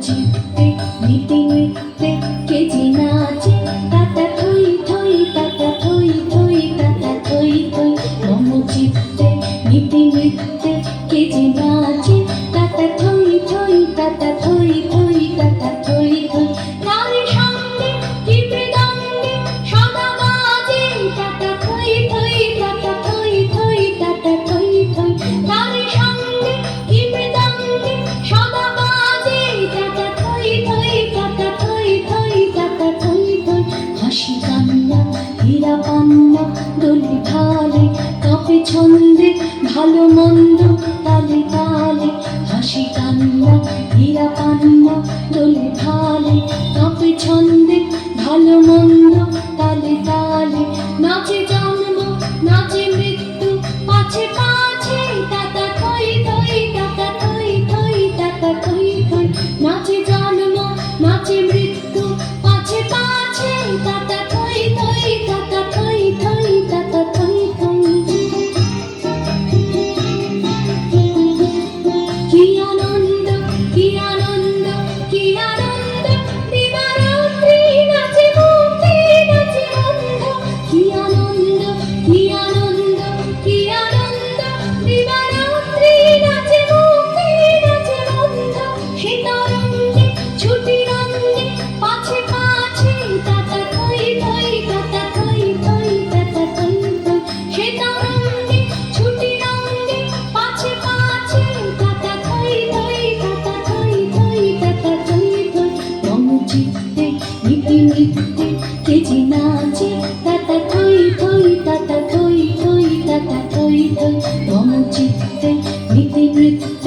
চিত্তে নীতি নৃত্যে কেজি নাচে তাতা থই থই তাতা থই থই তাতা থই থই মম চিত্তে নীতি নৃত্যে কেজি নাচে তাতা থই থই তাতা থই থই তাতা থই থই নারী সঙ্গে কি মৃদঙ্গে সদা বাজে তাতা থই থই তাতা থই থই তাতা থই থই নারী সঙ্গে কি মৃদঙ্গে সদা বাজে তাতা থই থই তাতা থই থই তাতা থই থই হাসি কান্না হীরা পান্না দোলে ঢালে কাঁপে ছন্দে ভালো মন্দ তালে তালে হাসি কান্না হীরা পান্না দোলে ঢালে কাঁপে ছন্দে ভালো মন্দ তালে তালে নাচে জন্ম নাচে মৃত্যু পাছে পাছে তাতা থই থই তাতা থই থই তাতা থই থই নাচে জন্ম নাচে মৃত্যু পাছে পাছে তাতা থই থই তাতা থই থই তাতা থই থই কি আনন্দ কি আনন্দ কি আনন্দ দিবারাত্রি নাচে মুক্তি নাচে বন্ধ কি আনন্দ কি আনন্দ কি আনন্দ দিবারাত্রি নাচে মুক্তি নাচে বন্ধ সে তরঙ্গে ছুটি রঙ্গে পাছে পাছে তাতা থই থই তাতা থই থই তাতা থই থই সে তরঙ্গে ছুটি রঙ্গে পাছে পাছে তাতা থই থই তাতা থই থই তাতা থই থই মম চিত্তে নীতি নৃত্যে কেজি নাচে তাতা থই থই তাতা থই থই তাতা থই থই মম চিত্তে নীতি নৃত্যে